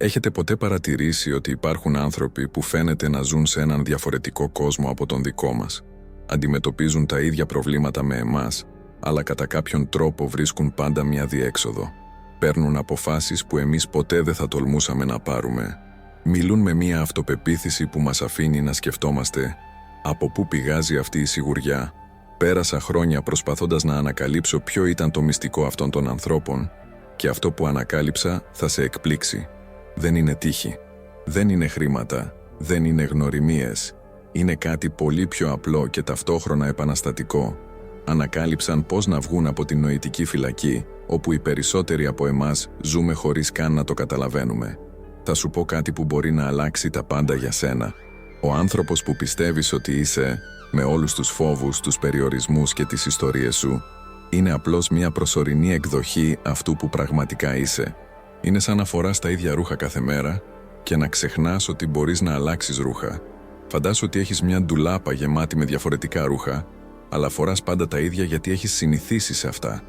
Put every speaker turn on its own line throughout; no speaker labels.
Έχετε ποτέ παρατηρήσει ότι υπάρχουν άνθρωποι που φαίνεται να ζουν σε έναν διαφορετικό κόσμο από τον δικό μας? Αντιμετωπίζουν τα ίδια προβλήματα με εμάς, αλλά κατά κάποιον τρόπο βρίσκουν πάντα μια διέξοδο. Παίρνουν αποφάσεις που εμείς ποτέ δεν θα τολμούσαμε να πάρουμε. Μιλούν με μια αυτοπεποίθηση που μας αφήνει να σκεφτόμαστε από πού πηγάζει αυτή η σιγουριά. Πέρασα χρόνια προσπαθώντας να ανακαλύψω ποιο ήταν το μυστικό αυτών των ανθρώπων και αυτό που ανακάλυψα θα σε εκπλήξει. Δεν είναι τύχη, δεν είναι χρήματα, δεν είναι γνωριμίες. Είναι κάτι πολύ πιο απλό και ταυτόχρονα επαναστατικό. Ανακάλυψαν πώς να βγουν από την νοητική φυλακή, όπου οι περισσότεροι από εμάς ζούμε χωρίς καν να το καταλαβαίνουμε. Θα σου πω κάτι που μπορεί να αλλάξει τα πάντα για σένα. Ο άνθρωπος που πιστεύεις ότι είσαι, με όλους τους φόβους, τους περιορισμούς και τις ιστορίες σου, είναι απλώς μια προσωρινή εκδοχή αυτού που πραγματικά είσαι. Είναι σαν να φοράς τα ίδια ρούχα κάθε μέρα και να ξεχνάς ότι μπορείς να αλλάξεις ρούχα. Φαντάσου ότι έχεις μια ντουλάπα γεμάτη με διαφορετικά ρούχα, αλλά φοράς πάντα τα ίδια γιατί έχεις συνηθίσει σε αυτά.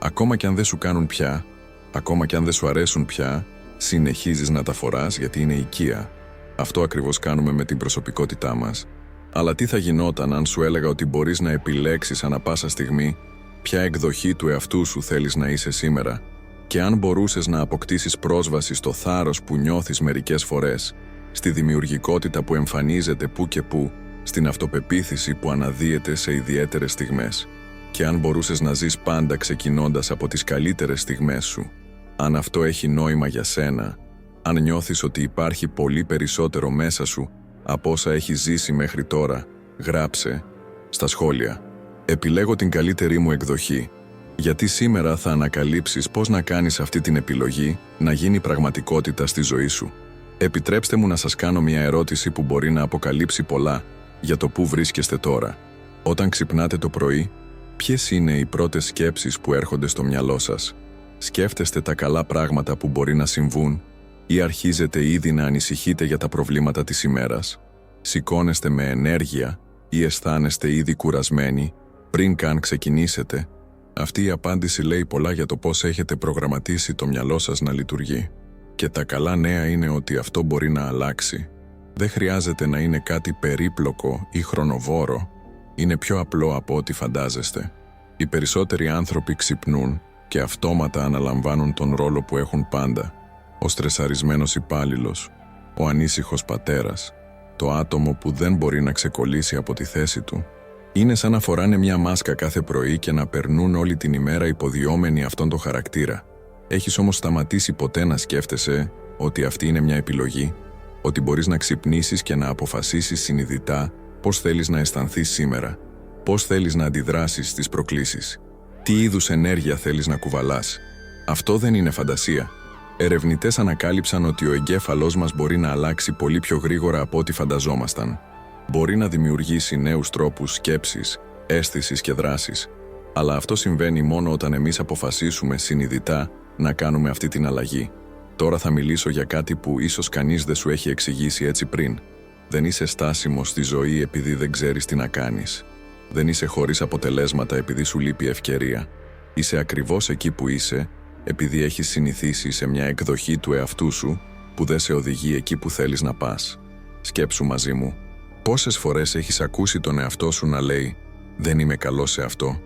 Ακόμα κι αν δεν σου κάνουν πια, ακόμα κι αν δεν σου αρέσουν πια, συνεχίζεις να τα φοράς γιατί είναι οικία. Αυτό ακριβώς κάνουμε με την προσωπικότητά μας. Αλλά τι θα γινόταν αν σου έλεγα ότι μπορείς να επιλέξεις ανά πάσα στιγμή ποια εκδοχή του εαυτού σου θέλεις να είσαι σήμερα, και αν μπορούσες να αποκτήσεις πρόσβαση στο θάρρος που νιώθεις μερικές φορές, στη δημιουργικότητα που εμφανίζεται που και που, στην αυτοπεποίθηση που αναδύεται σε ιδιαίτερες στιγμές, και αν μπορούσες να ζεις πάντα ξεκινώντας από τις καλύτερες στιγμές σου, αν αυτό έχει νόημα για σένα, αν νιώθεις ότι υπάρχει πολύ περισσότερο μέσα σου από όσα έχεις ζήσει μέχρι τώρα, γράψε στα σχόλια. Επιλέγω την καλύτερη μου εκδοχή, γιατί σήμερα θα ανακαλύψεις πώς να κάνεις αυτή την επιλογή να γίνει πραγματικότητα στη ζωή σου. Επιτρέψτε μου να σας κάνω μια ερώτηση που μπορεί να αποκαλύψει πολλά για το πού βρίσκεστε τώρα. Όταν ξυπνάτε το πρωί, ποιες είναι οι πρώτες σκέψεις που έρχονται στο μυαλό σας? Σκέφτεστε τα καλά πράγματα που μπορεί να συμβούν ή αρχίζετε ήδη να ανησυχείτε για τα προβλήματα της ημέρας? Σηκώνεστε με ενέργεια ή αισθάνεστε ήδη κουρασμένοι πριν καν ξεκινήσετε? Αυτή η απάντηση λέει πολλά για το πώς έχετε προγραμματίσει το μυαλό σας να λειτουργεί. Και τα καλά νέα είναι ότι αυτό μπορεί να αλλάξει. Δεν χρειάζεται να είναι κάτι περίπλοκο ή χρονοβόρο. Είναι πιο απλό από ό,τι φαντάζεστε. Οι περισσότεροι άνθρωποι ξυπνούν και αυτόματα αναλαμβάνουν τον ρόλο που έχουν πάντα. Ο στρεσαρισμένος υπάλληλος, ο ανήσυχος πατέρας, το άτομο που δεν μπορεί να ξεκολλήσει από τη θέση του. Είναι σαν να φοράνε μια μάσκα κάθε πρωί και να περνούν όλη την ημέρα υποδιόμενοι αυτόν τον χαρακτήρα. Έχεις όμως σταματήσει ποτέ να σκέφτεσαι ότι αυτή είναι μια επιλογή, ότι μπορείς να ξυπνήσεις και να αποφασίσεις συνειδητά πώς θέλεις να αισθανθείς σήμερα, πώς θέλεις να αντιδράσεις στις προκλήσεις, τι είδους ενέργεια θέλεις να κουβαλάς? Αυτό δεν είναι φαντασία. Ερευνητές ανακάλυψαν ότι ο εγκέφαλός μας μπορεί να αλλάξει πολύ πιο γρήγορα από ό,τι φανταζόμασταν. Μπορεί να δημιουργήσει νέους τρόπους σκέψης, αίσθησης και δράσης, αλλά αυτό συμβαίνει μόνο όταν εμείς αποφασίσουμε συνειδητά να κάνουμε αυτή την αλλαγή. Τώρα θα μιλήσω για κάτι που ίσως κανείς δεν σου έχει εξηγήσει έτσι πριν. Δεν είσαι στάσιμος στη ζωή επειδή δεν ξέρεις τι να κάνεις. Δεν είσαι χωρίς αποτελέσματα επειδή σου λείπει ευκαιρία. Είσαι ακριβώς εκεί που είσαι επειδή έχεις συνηθίσει σε μια εκδοχή του εαυτού σου που δεν σε οδηγεί εκεί που θέλεις να πας. Σκέψου μαζί μου. Πόσες φορές έχεις ακούσει τον εαυτό σου να λέει «Δεν είμαι καλός σε αυτό.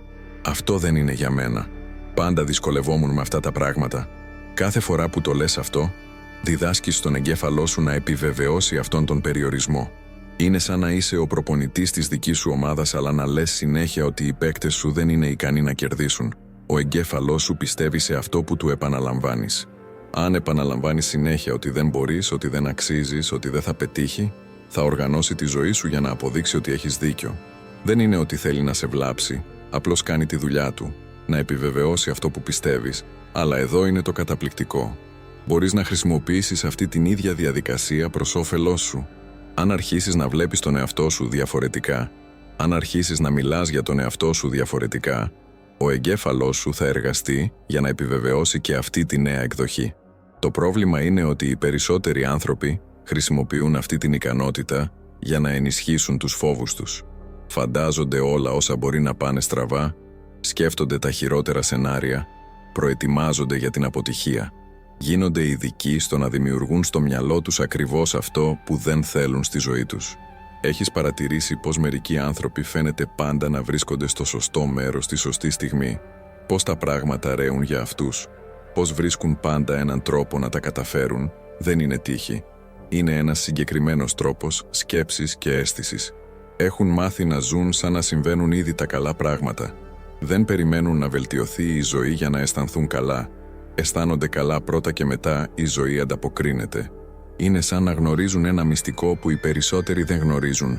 Αυτό δεν είναι για μένα. Πάντα δυσκολευόμουν με αυτά τα πράγματα». Κάθε φορά που το λες αυτό, διδάσκεις στον εγκέφαλό σου να επιβεβαιώσει αυτόν τον περιορισμό. Είναι σαν να είσαι ο προπονητής της δικής σου ομάδας, αλλά να λες συνέχεια ότι οι παίκτες σου δεν είναι ικανοί να κερδίσουν. Ο εγκέφαλός σου πιστεύει σε αυτό που του επαναλαμβάνεις. Αν επαναλαμβάνεις συνέχεια ότι δεν μπορείς, ότι δεν αξίζεις, ότι δεν θα πετύχει, θα οργανώσει τη ζωή σου για να αποδείξει ότι έχεις δίκιο. Δεν είναι ότι θέλει να σε βλάψει, απλώς κάνει τη δουλειά του, να επιβεβαιώσει αυτό που πιστεύεις, αλλά εδώ είναι το καταπληκτικό. Μπορείς να χρησιμοποιήσεις αυτή την ίδια διαδικασία προς όφελός σου. Αν αρχίσεις να βλέπεις τον εαυτό σου διαφορετικά, αν αρχίσεις να μιλάς για τον εαυτό σου διαφορετικά, ο εγκέφαλός σου θα εργαστεί για να επιβεβαιώσει και αυτή τη νέα εκδοχή. Το πρόβλημα είναι ότι οι περισσότεροι άνθρωποι χρησιμοποιούν αυτή την ικανότητα για να ενισχύσουν τους φόβους τους. Φαντάζονται όλα όσα μπορεί να πάνε στραβά, σκέφτονται τα χειρότερα σενάρια, προετοιμάζονται για την αποτυχία. Γίνονται ειδικοί στο να δημιουργούν στο μυαλό τους ακριβώς αυτό που δεν θέλουν στη ζωή τους. Έχεις παρατηρήσει πως μερικοί άνθρωποι φαίνεται πάντα να βρίσκονται στο σωστό μέρος στη σωστή στιγμή, πως τα πράγματα ρέουν για αυτούς, πως βρίσκουν πάντα έναν τρόπο να τα καταφέρουν, δεν είναι τύχη. Είναι ένας συγκεκριμένος τρόπος σκέψης και αίσθησης. Έχουν μάθει να ζουν σαν να συμβαίνουν ήδη τα καλά πράγματα. Δεν περιμένουν να βελτιωθεί η ζωή για να αισθανθούν καλά. Αισθάνονται καλά πρώτα και μετά η ζωή ανταποκρίνεται. Είναι σαν να γνωρίζουν ένα μυστικό που οι περισσότεροι δεν γνωρίζουν.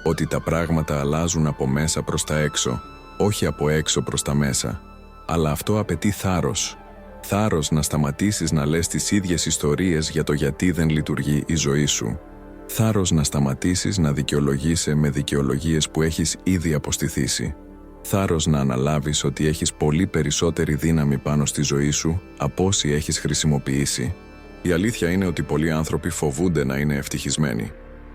Ότι τα πράγματα αλλάζουν από μέσα προς τα έξω, όχι από έξω προς τα μέσα. Αλλά αυτό απαιτεί θάρρος. Θάρρος να σταματήσεις να λες τις ίδιες ιστορίες για το γιατί δεν λειτουργεί η ζωή σου. Θάρρος να σταματήσεις να δικαιολογείσαι με δικαιολογίες που έχεις ήδη αποστηθήσει. Θάρρος να αναλάβεις ότι έχεις πολύ περισσότερη δύναμη πάνω στη ζωή σου από όση έχεις χρησιμοποιήσει. Η αλήθεια είναι ότι πολλοί άνθρωποι φοβούνται να είναι ευτυχισμένοι.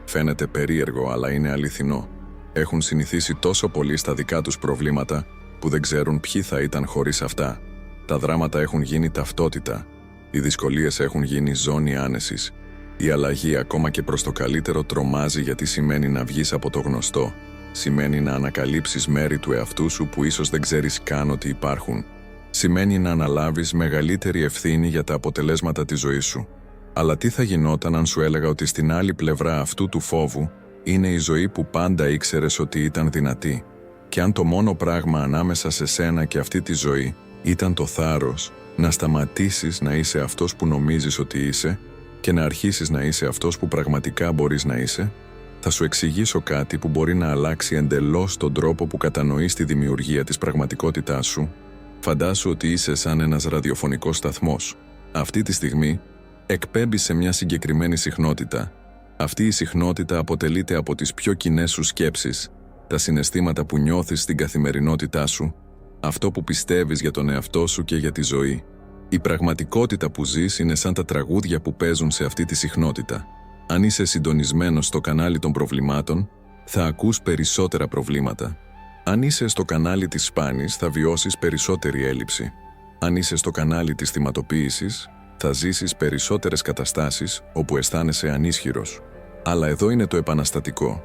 Φαίνεται περίεργο, αλλά είναι αληθινό. Έχουν συνηθίσει τόσο πολύ στα δικά τους προβλήματα που δεν ξέρουν ποιοι θα ήταν χωρίς αυτά. Τα δράματα έχουν γίνει ταυτότητα. Οι δυσκολίες έχουν γίνει ζώνη άνεσης. Η αλλαγή ακόμα και προς το καλύτερο τρομάζει γιατί σημαίνει να βγεις από το γνωστό. Σημαίνει να ανακαλύψεις μέρη του εαυτού σου που ίσως δεν ξέρεις καν ότι υπάρχουν. Σημαίνει να αναλάβεις μεγαλύτερη ευθύνη για τα αποτελέσματα της ζωής σου. Αλλά τι θα γινόταν αν σου έλεγα ότι στην άλλη πλευρά αυτού του φόβου είναι η ζωή που πάντα ήξερες ότι ήταν δυνατή. Και αν το μόνο πράγμα ανάμεσα σε σένα και αυτή τη ζωή ήταν το θάρρος να σταματήσεις να είσαι αυτός που νομίζεις ότι είσαι και να αρχίσεις να είσαι αυτός που πραγματικά μπορείς να είσαι, θα σου εξηγήσω κάτι που μπορεί να αλλάξει εντελώς τον τρόπο που κατανοείς τη δημιουργία της πραγματικότητάς σου. Φαντάσου ότι είσαι σαν ένας ραδιοφωνικός σταθμός. Αυτή τη στιγμή εκπέμπεις σε μια συγκεκριμένη συχνότητα. Αυτή η συχνότητα αποτελείται από τις πιο κοινές σου σκέψεις, τα συναισθήματα που νιώθεις στην καθημερινότητά σου, αυτό που πιστεύεις για τον εαυτό σου και για τη ζωή. Η πραγματικότητα που ζεις είναι σαν τα τραγούδια που παίζουν σε αυτή τη συχνότητα. Αν είσαι συντονισμένος στο κανάλι των προβλημάτων, θα ακούς περισσότερα προβλήματα. Αν είσαι στο κανάλι της σπάνης, θα βιώσεις περισσότερη έλλειψη. Αν είσαι στο κανάλι της θυματοποίησης, θα ζήσεις περισσότερες καταστάσεις όπου αισθάνεσαι ανίσχυρος. Αλλά εδώ είναι το επαναστατικό.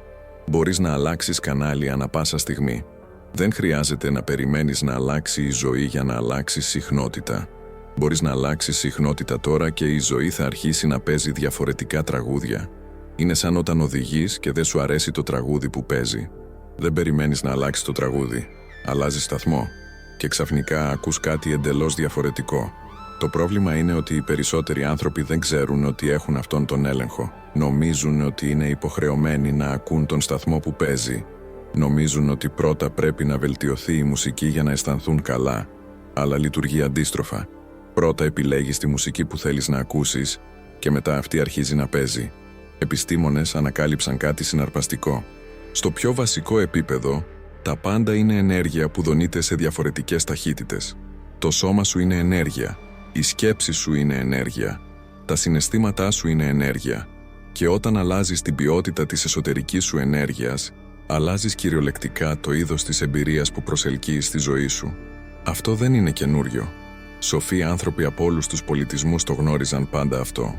Μπορείς να αλλάξεις κανάλι ανά πάσα στιγμή. Δεν χρειάζεται να περιμένεις να αλλάξει η ζωή για να αλλάξεις συχνότητα. Μπορείς να αλλάξεις συχνότητα τώρα και η ζωή θα αρχίσει να παίζει διαφορετικά τραγούδια. Είναι σαν όταν οδηγείς και δεν σου αρέσει το τραγούδι που παίζει. Δεν περιμένεις να αλλάξει το τραγούδι. Αλλάζεις σταθμό και ξαφνικά ακούς κάτι εντελώς διαφορετικό. Το πρόβλημα είναι ότι οι περισσότεροι άνθρωποι δεν ξέρουν ότι έχουν αυτόν τον έλεγχο. Νομίζουν ότι είναι υποχρεωμένοι να ακούν τον σταθμό που παίζει. Νομίζουν ότι πρώτα πρέπει να βελτιωθεί η μουσική για να αισθανθούν καλά, αλλά λειτουργεί αντίστροφα. Πρώτα επιλέγεις τη μουσική που θέλεις να ακούσεις και μετά αυτή αρχίζει να παίζει. Επιστήμονες ανακάλυψαν κάτι συναρπαστικό. Στο πιο βασικό επίπεδο, τα πάντα είναι ενέργεια που δονείται σε διαφορετικές ταχύτητες. Το σώμα σου είναι ενέργεια, η σκέψη σου είναι ενέργεια, τα συναισθήματά σου είναι ενέργεια. Και όταν αλλάζεις την ποιότητα της εσωτερικής σου ενέργειας, αλλάζεις κυριολεκτικά το είδος της εμπειρίας που προσελκύεις στη ζωή σου. Αυτό δεν είναι καινούριο. Σοφοί άνθρωποι από όλους τους πολιτισμούς το γνώριζαν πάντα αυτό.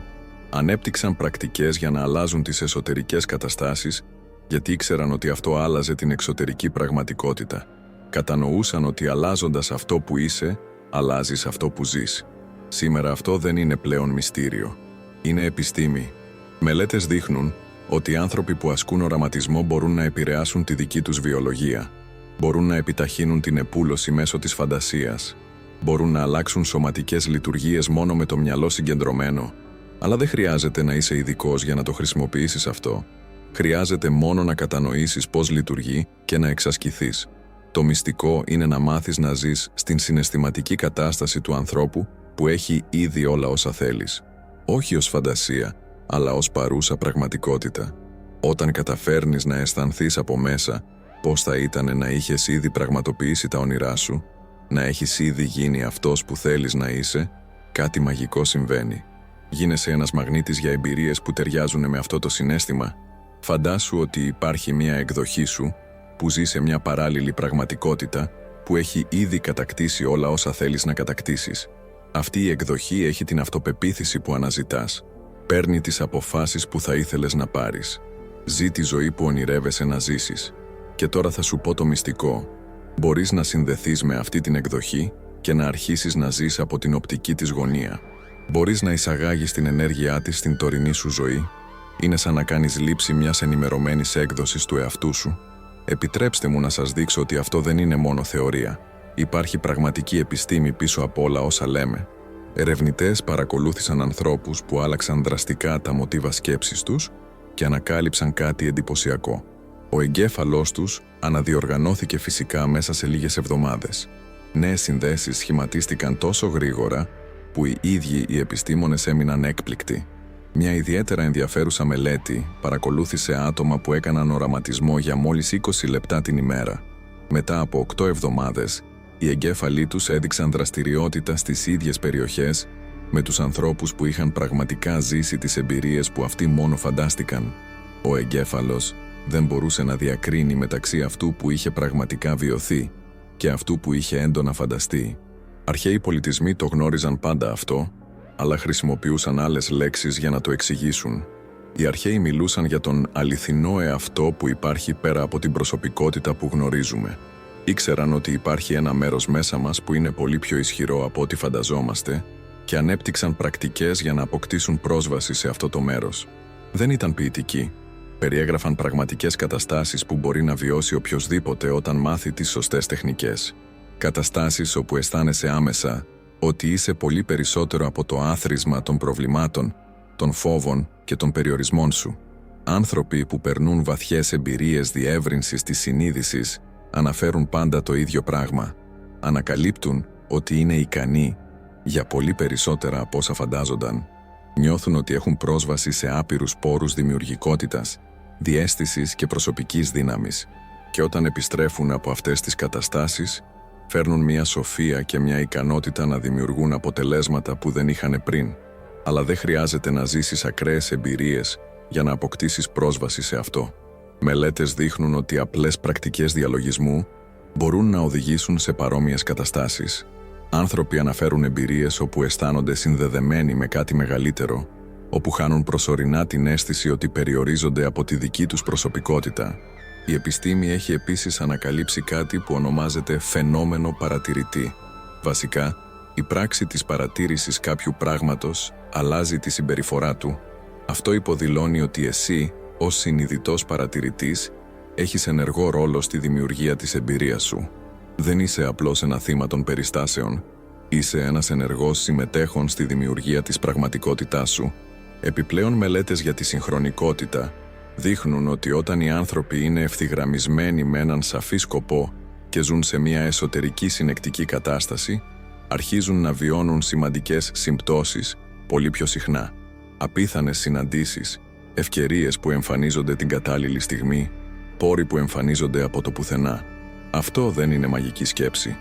Ανέπτυξαν πρακτικές για να αλλάζουν τις εσωτερικές καταστάσεις, γιατί ήξεραν ότι αυτό άλλαζε την εξωτερική πραγματικότητα. Κατανοούσαν ότι αλλάζοντας αυτό που είσαι, αλλάζεις αυτό που ζεις. Σήμερα αυτό δεν είναι πλέον μυστήριο. Είναι επιστήμη. Μελέτες δείχνουν ότι οι άνθρωποι που ασκούν οραματισμό μπορούν να επηρεάσουν τη δική τους βιολογία. Μπορούν να επιταχύνουν την επούλωση μέσω της φαντασίας. Μπορούν να αλλάξουν σωματικές λειτουργίες μόνο με το μυαλό συγκεντρωμένο. Αλλά δεν χρειάζεται να είσαι ειδικός για να το χρησιμοποιήσεις αυτό. Χρειάζεται μόνο να κατανοήσεις πώς λειτουργεί και να εξασκηθείς. Το μυστικό είναι να μάθεις να ζεις στην συναισθηματική κατάσταση του ανθρώπου που έχει ήδη όλα όσα θέλεις. Όχι ως φαντασία, αλλά ως παρούσα πραγματικότητα. Όταν καταφέρνεις να αισθανθείς από μέσα πώς θα ήταν να είχες ήδη πραγματοποιήσει τα όνειρά σου, να έχεις ήδη γίνει αυτός που θέλεις να είσαι, κάτι μαγικό συμβαίνει. Γίνεσαι ένας μαγνήτης για εμπειρίες που ταιριάζουν με αυτό το συναίσθημα. Φαντάσου ότι υπάρχει μια εκδοχή σου που ζει σε μια παράλληλη πραγματικότητα που έχει ήδη κατακτήσει όλα όσα θέλεις να κατακτήσεις. Αυτή η εκδοχή έχει την αυτοπεποίθηση που αναζητάς. Παίρνει τις αποφάσεις που θα ήθελες να πάρεις. Ζει τη ζωή που ονειρεύεσαι να ζήσεις. Και τώρα θα σου πω το μυστικό. Μπορείς να συνδεθείς με αυτή την εκδοχή και να αρχίσεις να ζεις από την οπτική της γωνία. Μπορείς να εισαγάγεις την ενέργειά της στην τωρινή σου ζωή. Είναι σαν να κάνεις λήψη μιας ενημερωμένης έκδοσης του εαυτού σου. Επιτρέψτε μου να σας δείξω ότι αυτό δεν είναι μόνο θεωρία. Υπάρχει πραγματική επιστήμη πίσω από όλα όσα λέμε. Ερευνητές παρακολούθησαν ανθρώπους που άλλαξαν δραστικά τα μοτίβα σκέψης τους και ανακάλυψαν κάτι εντυπωσιακό. Ο εγκέφαλός τους αναδιοργανώθηκε φυσικά μέσα σε λίγες εβδομάδες. Νέες συνδέσεις σχηματίστηκαν τόσο γρήγορα που οι ίδιοι οι επιστήμονες έμειναν έκπληκτοι. Μια ιδιαίτερα ενδιαφέρουσα μελέτη παρακολούθησε άτομα που έκαναν οραματισμό για μόλις 20 λεπτά την ημέρα. Μετά από 8 εβδομάδες, οι εγκέφαλοι τους έδειξαν δραστηριότητα στις ίδιες περιοχές με τους ανθρώπους που είχαν πραγματικά ζήσει τις εμπειρίες που αυτοί μόνο φαντάστηκαν. Ο εγκέφαλος δεν μπορούσε να διακρίνει μεταξύ αυτού που είχε πραγματικά βιωθεί και αυτού που είχε έντονα φανταστεί. Αρχαίοι πολιτισμοί το γνώριζαν πάντα αυτό, αλλά χρησιμοποιούσαν άλλες λέξεις για να το εξηγήσουν. Οι αρχαίοι μιλούσαν για τον αληθινό εαυτό που υπάρχει πέρα από την προσωπικότητα που γνωρίζουμε. Ήξεραν ότι υπάρχει ένα μέρος μέσα μας που είναι πολύ πιο ισχυρό από ό,τι φανταζόμαστε και ανέπτυξαν πρακτικές για να αποκτήσουν πρόσβαση σε αυτό το μέρος. Δεν ήταν ποιητικοί. Περιέγραφαν πραγματικές καταστάσεις που μπορεί να βιώσει οποιοσδήποτε όταν μάθει τις σωστές τεχνικές. Καταστάσεις όπου αισθάνεσαι άμεσα ότι είσαι πολύ περισσότερο από το άθροισμα των προβλημάτων, των φόβων και των περιορισμών σου. Άνθρωποι που περνούν βαθιές εμπειρίες διεύρυνσης της συνείδησης αναφέρουν πάντα το ίδιο πράγμα. Ανακαλύπτουν ότι είναι ικανοί για πολύ περισσότερα από όσα φαντάζονταν. Νιώθουν ότι έχουν πρόσβαση σε άπειρους πόρους δημιουργικότητας, διαίσθησης και προσωπικής δύναμης. Και όταν επιστρέφουν από αυτές τις καταστάσεις, φέρνουν μια σοφία και μια ικανότητα να δημιουργούν αποτελέσματα που δεν είχαν πριν. Αλλά δεν χρειάζεται να ζήσεις ακραίες εμπειρίες για να αποκτήσεις πρόσβαση σε αυτό. Μελέτες δείχνουν ότι απλές πρακτικές διαλογισμού μπορούν να οδηγήσουν σε παρόμοιες καταστάσεις. Άνθρωποι αναφέρουν εμπειρίες όπου αισθάνονται συνδεδεμένοι με κάτι μεγαλύτερο, όπου χάνουν προσωρινά την αίσθηση ότι περιορίζονται από τη δική τους προσωπικότητα. Η επιστήμη έχει επίσης ανακαλύψει κάτι που ονομάζεται φαινόμενο παρατηρητή. Βασικά, η πράξη της παρατήρησης κάποιου πράγματος αλλάζει τη συμπεριφορά του. Αυτό υποδηλώνει ότι εσύ, ως συνειδητός παρατηρητής, έχεις ενεργό ρόλο στη δημιουργία της εμπειρίας σου. Δεν είσαι απλώς ένα θύμα των περιστάσεων. Είσαι ένας ενεργός συμμετέχων στη δημιουργία της πραγματικότητάς σου. Επιπλέον μελέτες για τη συγχρονικότητα δείχνουν ότι όταν οι άνθρωποι είναι ευθυγραμμισμένοι με έναν σαφή σκοπό και ζουν σε μια εσωτερική συνεκτική κατάσταση, αρχίζουν να βιώνουν σημαντικές συμπτώσεις πολύ πιο συχνά. Απίθανες συναντήσεις, ευκαιρίες που εμφανίζονται την κατάλληλη στιγμή, πόροι που εμφανίζονται από το πουθενά. Αυτό δεν είναι μαγική σκέψη.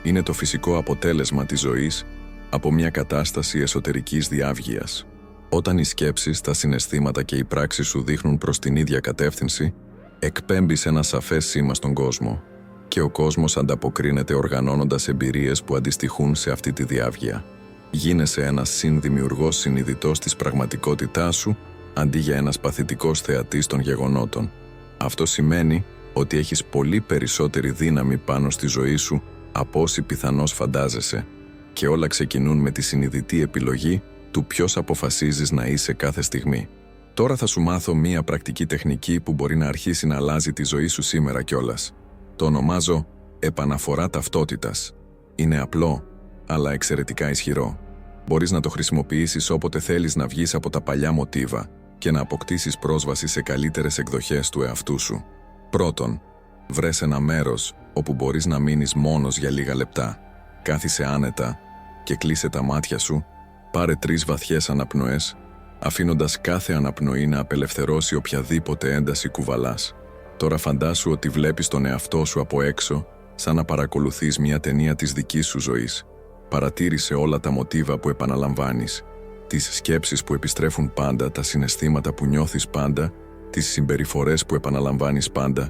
Είναι το φυσικό αποτέλεσμα της ζωής από μια κατάσταση εσωτερικής διάβγειας. Όταν οι σκέψεις, τα συναισθήματα και οι πράξεις σου δείχνουν προς την ίδια κατεύθυνση, εκπέμπεις ένα σαφές σήμα στον κόσμο και ο κόσμος ανταποκρίνεται οργανώνοντας εμπειρίες που αντιστοιχούν σε αυτή τη διάβγεια. Γίνεσαι ένας συνδημιουργός συνειδητός της πραγματικότητάς σου αντί για ένας παθητικός θεατής των γεγονότων. Αυτό σημαίνει ότι έχεις πολύ περισσότερη δύναμη πάνω στη ζωή σου από όσοι πιθανώς φαντάζεσαι και όλα ξεκινούν με τη συνειδητή επιλογή του ποιος αποφασίζεις να είσαι κάθε στιγμή. Τώρα θα σου μάθω μία πρακτική τεχνική που μπορεί να αρχίσει να αλλάζει τη ζωή σου σήμερα κιόλας. Το ονομάζω επαναφορά ταυτότητας. Είναι απλό, αλλά εξαιρετικά ισχυρό. Μπορείς να το χρησιμοποιήσεις όποτε θέλεις να βγεις από τα παλιά μοτίβα και να αποκτήσεις πρόσβαση σε καλύτερες εκδοχές του εαυτού σου. Πρώτον, βρες ένα μέρος όπου μπορείς να μείνεις μόνος για λίγα λεπτά. Κάθισε άνετα και κλείσε τα μάτια σου. Πάρε 3 βαθιές αναπνοές, αφήνοντας κάθε αναπνοή να απελευθερώσει οποιαδήποτε ένταση κουβαλάς. Τώρα φαντάσου ότι βλέπεις τον εαυτό σου από έξω, σαν να παρακολουθείς μια ταινία της δικής σου ζωής. Παρατήρησε όλα τα μοτίβα που επαναλαμβάνεις, τις σκέψεις που επιστρέφουν πάντα, τα συναισθήματα που νιώθεις πάντα, τις συμπεριφορές που επαναλαμβάνεις πάντα.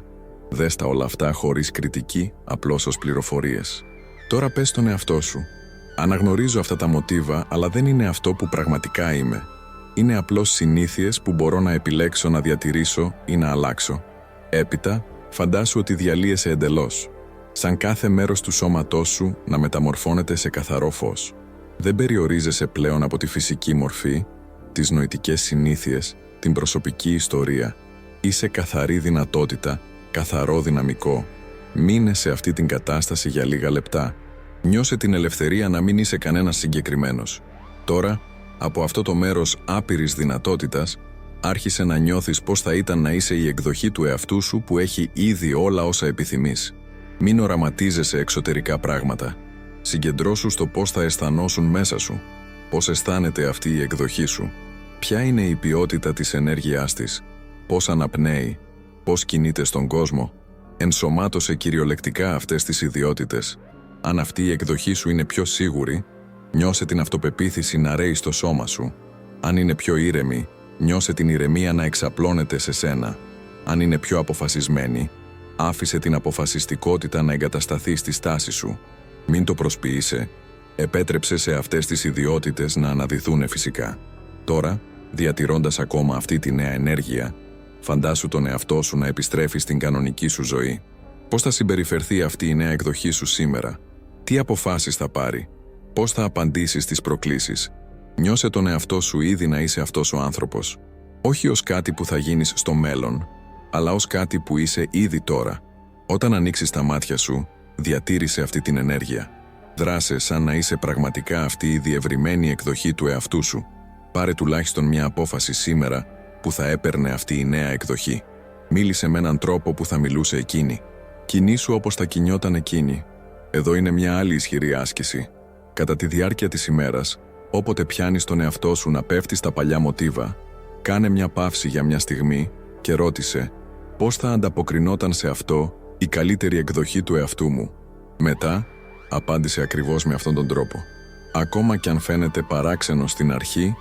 Δες τα όλα αυτά χωρίς κριτική, απλώς ως πληροφορίες. Τώρα πες στον εαυτό σου: Αναγνωρίζω αυτά τα μοτίβα, αλλά δεν είναι αυτό που πραγματικά είμαι. Είναι απλώς συνήθειες που μπορώ να επιλέξω να διατηρήσω ή να αλλάξω. Έπειτα, φαντάσου ότι διαλύεσαι εντελώς. Σαν κάθε μέρος του σώματός σου να μεταμορφώνεται σε καθαρό φως. Δεν περιορίζεσαι πλέον από τη φυσική μορφή, τις νοητικές συνήθειες, την προσωπική ιστορία. Είσαι καθαρή δυνατότητα, καθαρό δυναμικό. Μείνε σε αυτή την κατάσταση για λίγα λεπτά. Νιώσε την ελευθερία να μην είσαι κανένας συγκεκριμένος. Τώρα, από αυτό το μέρος άπειρης δυνατότητας, άρχισε να νιώθεις πώς θα ήταν να είσαι η εκδοχή του εαυτού σου που έχει ήδη όλα όσα επιθυμείς. Μην οραματίζεσαι εξωτερικά πράγματα. Συγκεντρώσου στο πώς θα αισθανόσουν μέσα σου. Πώς αισθάνεται αυτή η εκδοχή σου. Ποια είναι η ποιότητα της ενέργειάς της. Πώς αναπνέει. Πώς κινείται στον κόσμο. Ενσωμάτωσε κυριολεκτικά αυτές τις ιδιότητες. Αν αυτή η εκδοχή σου είναι πιο σίγουρη, νιώσε την αυτοπεποίθηση να ρέει στο σώμα σου. Αν είναι πιο ήρεμη, νιώσε την ηρεμία να εξαπλώνεται σε σένα. Αν είναι πιο αποφασισμένη, άφησε την αποφασιστικότητα να εγκατασταθεί στη στάση σου. Μην το προσποιείσαι. Επέτρεψε σε αυτές τις ιδιότητες να αναδυθούν φυσικά. Τώρα, διατηρώντας ακόμα αυτή τη νέα ενέργεια, φαντάσου τον εαυτό σου να επιστρέφει στην κανονική σου ζωή. Πώς θα συμπεριφερθεί αυτή η νέα εκδοχή σου σήμερα? Τι αποφάσεις θα πάρει? Πώς θα απαντήσεις στις προκλήσεις? Νιώσε τον εαυτό σου ήδη να είσαι αυτός ο άνθρωπος. Όχι ως κάτι που θα γίνεις στο μέλλον, αλλά ως κάτι που είσαι ήδη τώρα. Όταν ανοίξεις τα μάτια σου, διατήρησε αυτή την ενέργεια. Δράσε σαν να είσαι πραγματικά αυτή η διευρυμένη εκδοχή του εαυτού σου. Πάρε τουλάχιστον μια απόφαση σήμερα που θα έπαιρνε αυτή η νέα εκδοχή. Μίλησε με έναν τρόπο που θα μιλούσε εκείνη. Κινήσου όπως θα κινιόταν εκείνη. Εδώ είναι μια άλλη ισχυρή άσκηση. Κατά τη διάρκεια της ημέρας, όποτε πιάνεις τον εαυτό σου να πέφτει στα παλιά μοτίβα, κάνε μια παύση για μια στιγμή και ρώτησε πώς θα ανταποκρινόταν σε αυτό η καλύτερη εκδοχή του εαυτού μου. Μετά, απάντησε ακριβώς με αυτόν τον τρόπο. Ακόμα κι αν φαίνεται παράξενο στην αρχή,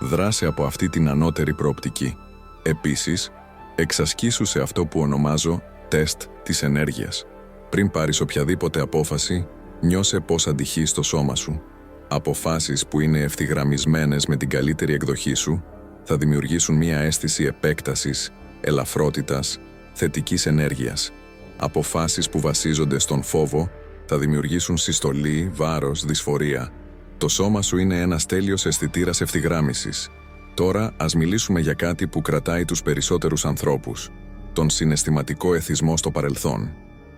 δράσε από αυτή την ανώτερη προοπτική. Επίσης, εξασκήσου σε αυτό που ονομάζω τεστ της ενέργειας. Πριν πάρεις οποιαδήποτε απόφαση, νιώσε πώς αντυχείς στο σώμα σου. Αποφάσεις που είναι ευθυγραμμισμένες με την καλύτερη εκδοχή σου θα δημιουργήσουν μία αίσθηση επέκτασης, ελαφρότητας, θετικής ενέργειας. Αποφάσεις που βασίζονται στον φόβο θα δημιουργήσουν συστολή, βάρος, δυσφορία. Το σώμα σου είναι ένας τέλειος αισθητήρας ευθυγράμμισης. Τώρα ας μιλήσουμε για κάτι που κρατάει τους περισσότερους ανθρώπους. Τον συναισθηματικό εθισμό στο παρελθόν.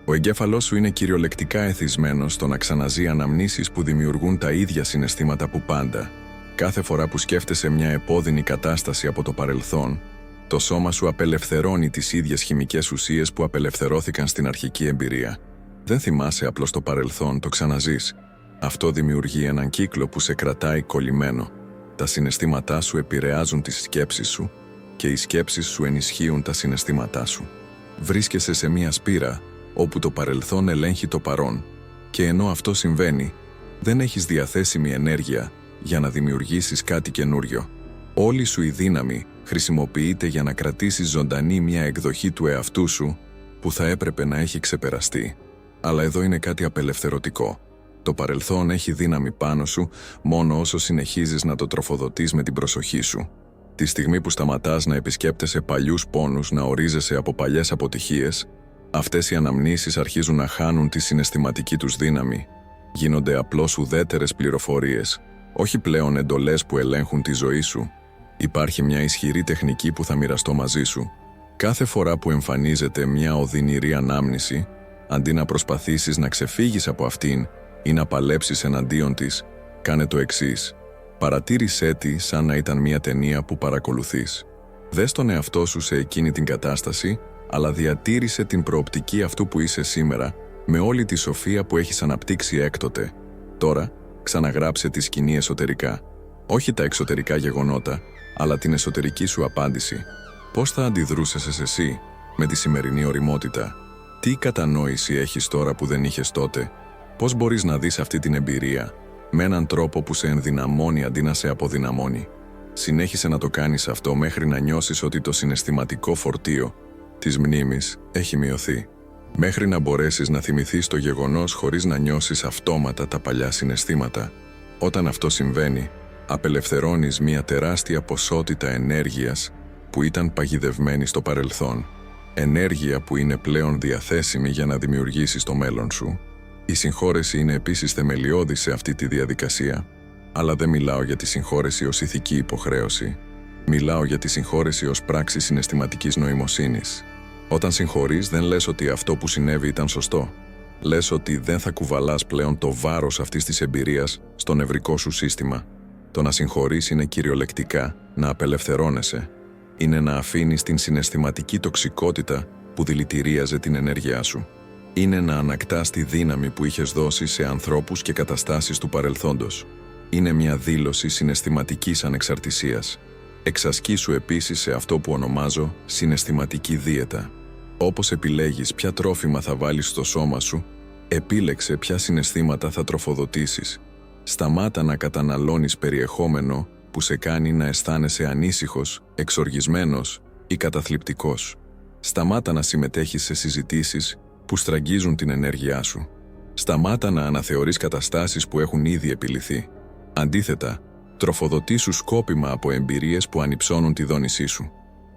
Ο εγκέφαλός σου είναι κυριολεκτικά εθισμένος στο να ξαναζεί αναμνήσεις που δημιουργούν τα ίδια συναισθήματα που πάντα. Κάθε φορά που σκέφτεσαι μια επώδυνη κατάσταση από το παρελθόν, το σώμα σου απελευθερώνει τις ίδιες χημικές ουσίες που απελευθερώθηκαν στην αρχική εμπειρία. Δεν θυμάσαι απλώς το παρελθόν, το ξαναζείς. Αυτό δημιουργεί έναν κύκλο που σε κρατάει κολλημένο. Τα συναισθήματά σου επηρεάζουν τις σκέψεις σου και οι σκέψεις σου ενισχύουν τα συναισθήματά σου. Βρίσκεσαι σε μια σπήρα όπου το παρελθόν ελέγχει το παρόν και ενώ αυτό συμβαίνει, δεν έχεις διαθέσιμη ενέργεια για να δημιουργήσεις κάτι καινούριο. Όλη σου η δύναμη χρησιμοποιείται για να κρατήσεις ζωντανή μια εκδοχή του εαυτού σου που θα έπρεπε να έχει ξεπεραστεί. Αλλά εδώ είναι κάτι απελευθερωτικό. Το παρελθόν έχει δύναμη πάνω σου μόνο όσο συνεχίζεις να το τροφοδοτείς με την προσοχή σου. Τη στιγμή που σταματάς να επισκέπτεσαι παλιούς πόνους, να ορίζεσαι από παλιές αποτυχίες, αυτές οι αναμνήσεις αρχίζουν να χάνουν τη συναισθηματική τους δύναμη. Γίνονται απλώς ουδέτερες πληροφορίες, όχι πλέον εντολές που ελέγχουν τη ζωή σου. Υπάρχει μια ισχυρή τεχνική που θα μοιραστώ μαζί σου. Κάθε φορά που εμφανίζεται μια οδυνηρή ανάμνηση, αντί να προσπαθήσεις να ξεφύγεις από αυτήν ή να παλέψεις εναντίον της, κάνε το εξής. Παρατήρησέ τη σαν να ήταν μια ταινία που παρακολουθείς. Δες τον εαυτό σου σε εκείνη την κατάσταση, αλλά διατήρησε την προοπτική αυτού που είσαι σήμερα με όλη τη σοφία που έχεις αναπτύξει έκτοτε. Τώρα, ξαναγράψε τη σκηνή εσωτερικά. Όχι τα εξωτερικά γεγονότα, αλλά την εσωτερική σου απάντηση. Πώς θα αντιδρούσες εσύ με τη σημερινή ωριμότητα? Τι κατανόηση έχεις τώρα που δεν είχες τότε? Πώς μπορείς να δεις αυτή την εμπειρία με έναν τρόπο που σε ενδυναμώνει αντί να σε αποδυναμώνει? Συνέχισε να το κάνεις αυτό μέχρι να νιώσεις ότι το συναισθηματικό φορτίο της μνήμης έχει μειωθεί. Μέχρι να μπορέσεις να θυμηθείς το γεγονός χωρίς να νιώσεις αυτόματα τα παλιά συναισθήματα. Όταν αυτό συμβαίνει, απελευθερώνεις μια τεράστια ποσότητα ενέργειας που ήταν παγιδευμένη στο παρελθόν. Ενέργεια που είναι πλέον διαθέσιμη για να δημιουργήσεις το μέλλον σου. Η συγχώρεση είναι επίσης θεμελιώδη σε αυτή τη διαδικασία, αλλά δεν μιλάω για τη συγχώρεση ως ηθική υποχρέωση. Μιλάω για τη συγχώρεση ως πράξη συναισθηματικής νοημοσύνης. Όταν συγχωρείς, δεν λες ότι αυτό που συνέβη ήταν σωστό. Λες ότι δεν θα κουβαλάς πλέον το βάρος αυτής της εμπειρίας στο νευρικό σου σύστημα. Το να συγχωρείς είναι κυριολεκτικά να απελευθερώνεσαι. Είναι να αφήνεις την συναισθηματική τοξικότητα που δηλητηρίαζε την ενέργειά σου. Είναι να ανακτάς τη δύναμη που είχες δώσει σε ανθρώπους και καταστάσεις του παρελθόντος. Είναι μια δήλωση συναισθηματικής ανεξαρτησίας. Εξασκήσου επίσης σε αυτό που ονομάζω συναισθηματική δίαιτα. Όπως επιλέγεις ποια τρόφιμα θα βάλεις στο σώμα σου, επίλεξε ποια συναισθήματα θα τροφοδοτήσεις. Σταμάτα να καταναλώνεις περιεχόμενο που σε κάνει να αισθάνεσαι ανήσυχος, εξοργισμένος ή καταθλιπτικός. Σταμάτα να συμμετέχεις σε συζητήσεις που στραγγίζουν την ενέργειά σου. Σταμάτα να αναθεωρείς καταστάσεις που έχουν ήδη επιληθεί. Αντίθετα, τροφοδοτήσου σκόπιμα από εμπειρίες που ανυψώνουν τη δόνησή σου.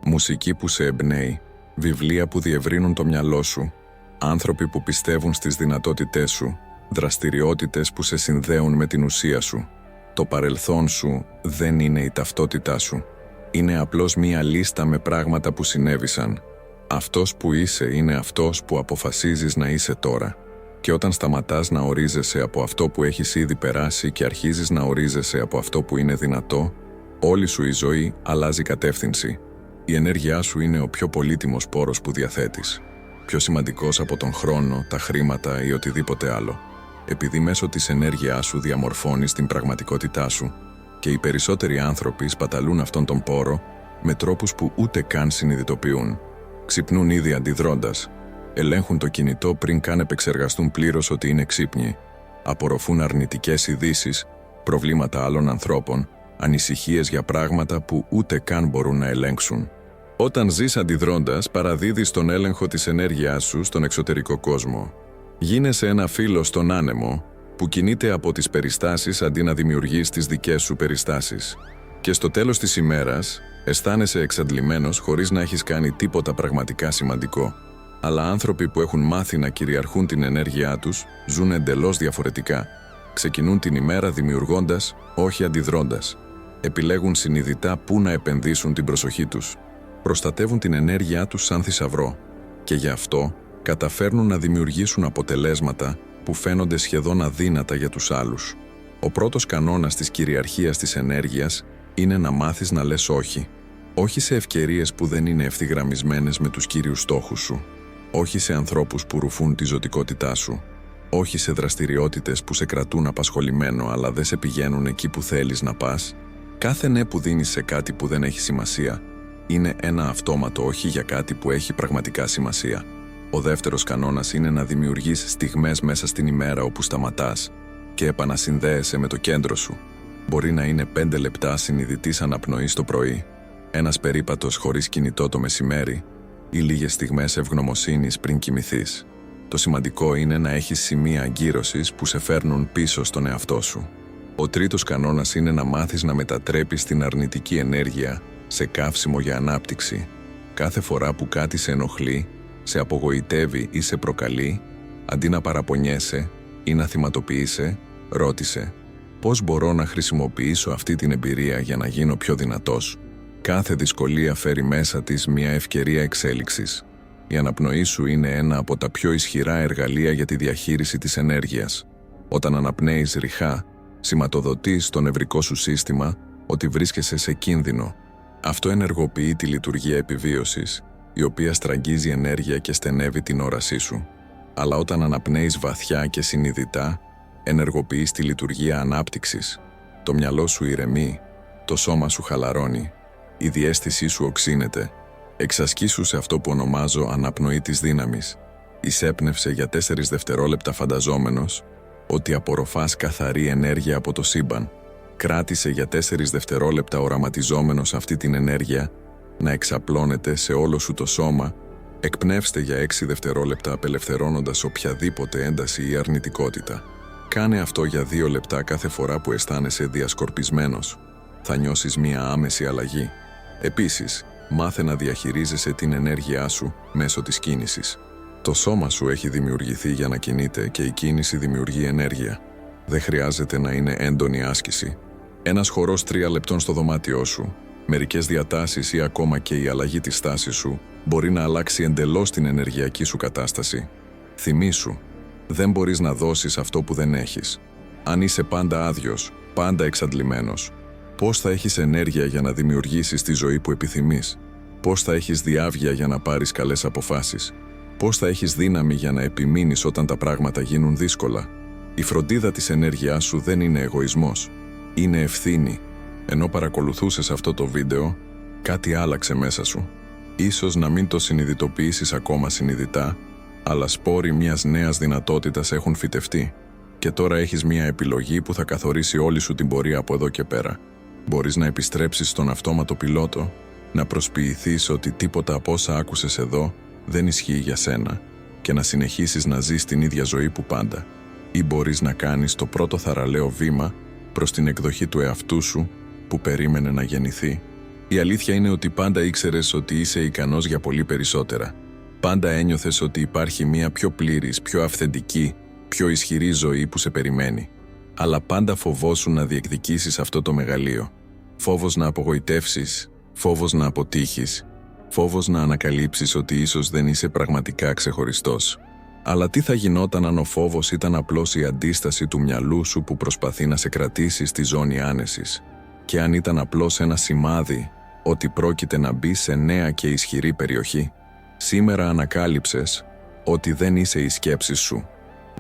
Μουσική που σε εμπνέει, βιβλία που διευρύνουν το μυαλό σου, άνθρωποι που πιστεύουν στις δυνατότητές σου, δραστηριότητες που σε συνδέουν με την ουσία σου. Το παρελθόν σου δεν είναι η ταυτότητά σου. Είναι απλώς μία λίστα με πράγματα που συνέβησαν. Αυτός που είσαι είναι αυτός που αποφασίζεις να είσαι τώρα. Και όταν σταματάς να ορίζεσαι από αυτό που έχεις ήδη περάσει και αρχίζεις να ορίζεσαι από αυτό που είναι δυνατό, όλη σου η ζωή αλλάζει κατεύθυνση. Η ενέργειά σου είναι ο πιο πολύτιμος πόρος που διαθέτεις. Πιο σημαντικός από τον χρόνο, τα χρήματα ή οτιδήποτε άλλο. Επειδή μέσω της ενέργειάς σου διαμορφώνεις την πραγματικότητά σου και οι περισσότεροι άνθρωποι σπαταλούν αυτόν τον πόρο με τρόπους που ούτε καν συνειδητοποιούν. Ξυπνούν ήδη αντιδρώντας. Ελέγχουν το κινητό πριν καν επεξεργαστούν πλήρως ότι είναι ξύπνοι. Απορροφούν αρνητικές ειδήσεις, προβλήματα άλλων ανθρώπων, ανησυχίες για πράγματα που ούτε καν μπορούν να ελέγξουν. Όταν ζεις αντιδρώντας, παραδίδεις τον έλεγχο της ενέργειάς σου στον εξωτερικό κόσμο. Γίνεσαι ένα φύλλο στον άνεμο που κινείται από τις περιστάσεις αντί να δημιουργείς τις δικές σου περιστάσεις. Και στο τέλος της ημέρας, αισθάνεσαι εξαντλημένος χωρίς να έχεις κάνει τίποτα πραγματικά σημαντικό. Αλλά άνθρωποι που έχουν μάθει να κυριαρχούν την ενέργειά τους ζουν εντελώς διαφορετικά. Ξεκινούν την ημέρα δημιουργώντας, όχι αντιδρώντας. Επιλέγουν συνειδητά πού να επενδύσουν την προσοχή τους. Προστατεύουν την ενέργειά τους σαν θησαυρό. Και γι' αυτό καταφέρνουν να δημιουργήσουν αποτελέσματα που φαίνονται σχεδόν αδύνατα για τους άλλους. Ο πρώτος κανόνας της κυριαρχίας της ενέργειας είναι να μάθεις να λες όχι. Όχι σε ευκαιρίες που δεν είναι ευθυγραμμισμένες με τους κύριους στόχους σου. Όχι σε ανθρώπους που ρουφούν τη ζωτικότητά σου. Όχι σε δραστηριότητες που σε κρατούν απασχολημένο αλλά δεν σε πηγαίνουν εκεί που θέλεις να πας. Κάθε ναι που δίνεις σε κάτι που δεν έχει σημασία είναι ένα αυτόματο όχι για κάτι που έχει πραγματικά σημασία. Ο δεύτερος κανόνας είναι να δημιουργείς στιγμές μέσα στην ημέρα όπου σταματάς και επανασυνδέεσαι με το κέντρο σου. Μπορεί να είναι 5 λεπτά συνειδητής αναπνοής το πρωί, ένας περίπατος χωρίς κινητό το μεσημέρι ή λίγες στιγμές ευγνωμοσύνης πριν κοιμηθείς. Το σημαντικό είναι να έχεις σημεία αγκύρωσης που σε φέρνουν πίσω στον εαυτό σου. Ο τρίτος κανόνας είναι να μάθεις να μετατρέπεις την αρνητική ενέργεια σε καύσιμο για ανάπτυξη. Κάθε φορά που κάτι σε ενοχλεί, σε απογοητεύει ή σε προκαλεί, αντί να παραπονιέσαι ή να θυματοποιείσαι, ρώτησε «Πώς μπορώ να χρησιμοποιήσω αυτή την εμπειρία για να γίνω πιο δυνατός?» Κάθε δυσκολία φέρει μέσα της μια ευκαιρία εξέλιξης. Η αναπνοή σου είναι ένα από τα πιο ισχυρά εργαλεία για τη διαχείριση της ενέργειας. Όταν αναπνέεις ρηχά, σηματοδοτείς στο νευρικό σου σύστημα ότι βρίσκεσαι σε κίνδυνο. Αυτό ενεργοποιεί τη λειτουργία επιβίωσης, η οποία στραγγίζει ενέργεια και στενεύει την όρασή σου. Αλλά όταν αναπνέεις βαθιά και συνειδητά, ενεργοποιείς τη λειτουργία ανάπτυξης. Το μυαλό σου ηρεμεί, το σώμα σου χαλαρώνει, η διαίσθησή σου οξύνεται. Εξασκήσου σε αυτό που ονομάζω αναπνοή της δύναμης. Εισέπνευσε για 4 δευτερόλεπτα φανταζόμενος ότι απορροφάς καθαρή ενέργεια από το σύμπαν. Κράτησε για 4 δευτερόλεπτα οραματιζόμενος αυτή την ενέργεια να εξαπλώνεται σε όλο σου το σώμα. Εκπνεύστε για 6 δευτερόλεπτα απελευθερώνοντας οποιαδήποτε ένταση ή αρνητικότητα. Κάνε αυτό για 2 λεπτά κάθε φορά που αισθάνεσαι διασκορπισμένος. Θα νιώσεις μία άμεση αλλαγή. Επίσης, μάθε να διαχειρίζεσαι την ενέργειά σου μέσω της κίνησης. Το σώμα σου έχει δημιουργηθεί για να κινείται και η κίνηση δημιουργεί ενέργεια. Δεν χρειάζεται να είναι έντονη άσκηση. Ένας χορός 3 λεπτών στο δωμάτιό σου, μερικές διατάσεις ή ακόμα και η αλλαγή της στάσης σου μπορεί να αλλάξει εντελώς την ενεργειακή σου κατάσταση. Θυμήσου, δεν μπορείς να δώσεις αυτό που δεν έχεις. Αν είσαι πάντα άδειος, πάντα εξαντλημένος, πώς θα έχεις ενέργεια για να δημιουργήσεις τη ζωή που επιθυμείς? Πώς θα έχεις διάβγεια για να πάρεις καλές αποφάσεις? Πώς θα έχεις δύναμη για να επιμείνεις όταν τα πράγματα γίνουν δύσκολα? Η φροντίδα της ενέργειάς σου δεν είναι εγωισμός. Είναι ευθύνη. Ενώ παρακολουθούσες αυτό το βίντεο, κάτι άλλαξε μέσα σου. Ίσως να μην το συνειδητοποιήσεις ακόμα συνειδητά, αλλά σπόροι μιας νέας δυνατότητας έχουν φυτευτεί. Και τώρα έχεις μια επιλογή που θα καθορίσει όλη σου την πορεία από εδώ και πέρα. Μπορείς να επιστρέψεις στον αυτόματο πιλότο, να προσποιηθείς ότι τίποτα από όσα άκουσες εδώ δεν ισχύει για σένα και να συνεχίσεις να ζεις την ίδια ζωή που πάντα. Ή μπορείς να κάνεις το πρώτο θαραλέο βήμα προς την εκδοχή του εαυτού σου που περίμενε να γεννηθεί. Η αλήθεια είναι ότι πάντα ήξερες ότι είσαι ικανός για πολύ περισσότερα. Πάντα ένιωθες ότι υπάρχει μια πιο πλήρης, πιο αυθεντική, πιο ισχυρή ζωή που σε περιμένει. Αλλά πάντα φοβόσουν να διεκδικήσεις αυτό το μεγαλείο. Φόβος να απογοητεύσεις, φόβος να αποτύχεις, φόβος να ανακαλύψεις ότι ίσως δεν είσαι πραγματικά ξεχωριστός. Αλλά τι θα γινόταν αν ο φόβος ήταν απλώς η αντίσταση του μυαλού σου που προσπαθεί να σε κρατήσει στη ζώνη άνεσης? Και αν ήταν απλώς ένα σημάδι ότι πρόκειται να μπει σε νέα και ισχυρή περιοχή? Σήμερα ανακάλυψες ότι δεν είσαι οι σκέψεις σου,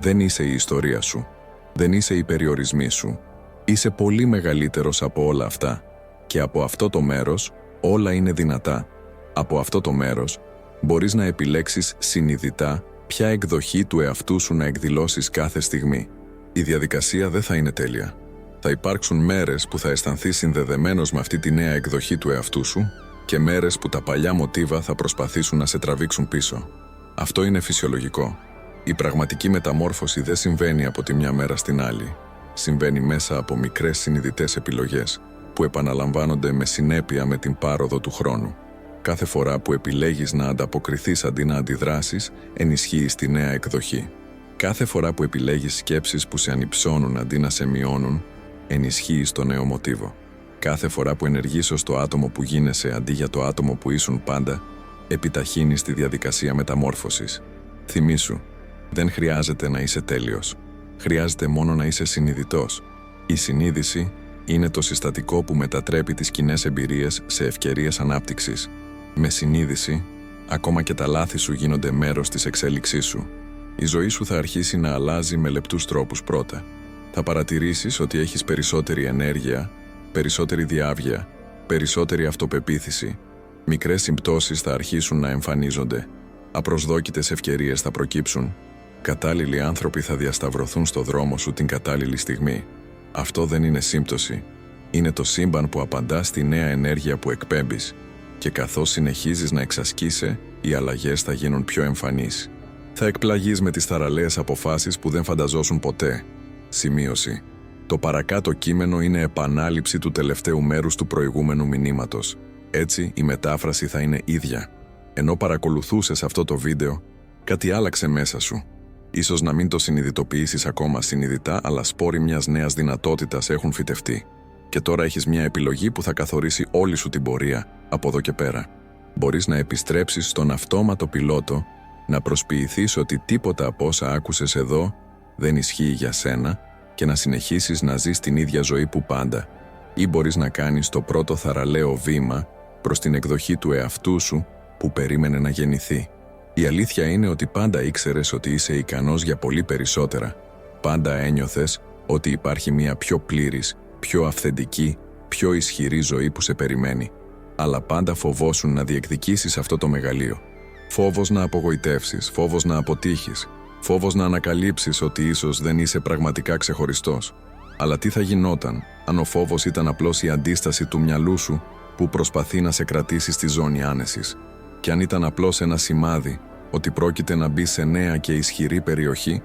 δεν είσαι η ιστορία σου, δεν είσαι οι περιορισμοί σου. Είσαι πολύ μεγαλύτερος από όλα αυτά. Και από αυτό το μέρος όλα είναι δυνατά. Από αυτό το μέρος μπορείς να επιλέξεις συνειδητά ποια εκδοχή του εαυτού σου να εκδηλώσεις κάθε στιγμή. Η διαδικασία δεν θα είναι τέλεια. Θα υπάρξουν μέρες που θα αισθανθείς συνδεδεμένος με αυτή τη νέα εκδοχή του εαυτού σου και μέρες που τα παλιά μοτίβα θα προσπαθήσουν να σε τραβήξουν πίσω. Αυτό είναι φυσιολογικό. Η πραγματική μεταμόρφωση δεν συμβαίνει από τη μια μέρα στην άλλη. Συμβαίνει μέσα από μικρές συνειδητές επιλογές που επαναλαμβάνονται με συνέπεια με την πάροδο του χρόνου. Κάθε φορά που επιλέγεις να ανταποκριθείς αντί να αντιδράσεις, ενισχύεις τη νέα εκδοχή. Κάθε φορά που επιλέγεις σκέψεις που σε ανυψώνουν αντί να σε μειώνουν, ενισχύεις το νέο μοτίβο. Κάθε φορά που ενεργείς ως το άτομο που γίνεσαι αντί για το άτομο που ήσουν πάντα, επιταχύνεις τη διαδικασία μεταμόρφωσης. Θυμήσου, δεν χρειάζεται να είσαι τέλειος. Χρειάζεται μόνο να είσαι συνειδητός. Η συνείδηση είναι το συστατικό που μετατρέπει τις κοινές εμπειρίες σε ευκαιρίες ανάπτυξης. Με συνείδηση, ακόμα και τα λάθη σου γίνονται μέρος της εξέλιξής σου. Η ζωή σου θα αρχίσει να αλλάζει με λεπτούς τρόπους πρώτα. Θα παρατηρήσεις ότι έχεις περισσότερη ενέργεια, περισσότερη διάβγεια, περισσότερη αυτοπεποίθηση. Μικρές συμπτώσεις θα αρχίσουν να εμφανίζονται. Απροσδόκητες ευκαιρίες θα προκύψουν. Κατάλληλοι άνθρωποι θα διασταυρωθούν στο δρόμο σου την κατάλληλη στιγμή. Αυτό δεν είναι σύμπτωση. Είναι το σύμπαν που απαντά στη νέα ενέργεια που εκπέμπεις. Και καθώς συνεχίζεις να εξασκείσαι, οι αλλαγές θα γίνουν πιο εμφανείς. Θα εκπλαγείς με τις θαραλέες αποφάσεις που δεν φανταζόσουν ποτέ. Σημείωση. Το παρακάτω κείμενο είναι επανάληψη του τελευταίου μέρους του προηγούμενου μηνύματος. Έτσι, η μετάφραση θα είναι ίδια. Ενώ παρακολουθούσες αυτό το βίντεο, κάτι άλλαξε μέσα σου. Ίσως να μην το συνειδητοποιήσεις ακόμα συνειδητά, αλλά σπόροι μιας νέας δυνατότητας έχουν φυτευτεί. Και τώρα έχεις μια επιλογή που θα καθορίσει όλη σου την πορεία από εδώ και πέρα. Μπορείς να επιστρέψεις στον αυτόματο πιλότο, να προσποιηθείς ότι τίποτα από όσα άκουσες εδώ δεν ισχύει για σένα και να συνεχίσεις να ζεις την ίδια ζωή που πάντα. Ή μπορείς να κάνεις το πρώτο θαραλέο βήμα προς την εκδοχή του εαυτού σου που περίμενε να γεννηθεί. Η αλήθεια είναι ότι πάντα ήξερες ότι είσαι ικανός για πολύ περισσότερα. Πάντα ένιωθες ότι υπάρχει μια πιο πλήρης, πιο αυθεντική, πιο ισχυρή ζωή που σε περιμένει. Αλλά πάντα φοβόσουν να διεκδικήσεις αυτό το μεγαλείο. Φόβος να απογοητεύσεις, φόβος να αποτύχεις, φόβος να ανακαλύψεις ότι ίσως δεν είσαι πραγματικά ξεχωριστός. Αλλά τι θα γινόταν αν ο φόβος ήταν απλώς η αντίσταση του μυαλού σου που προσπαθεί να σε κρατήσει στη ζώνη άνεσης? Και αν ήταν απλώς ένα σημάδι ότι πρόκειται να μπει σε νέα και ισχυρή περιοχή?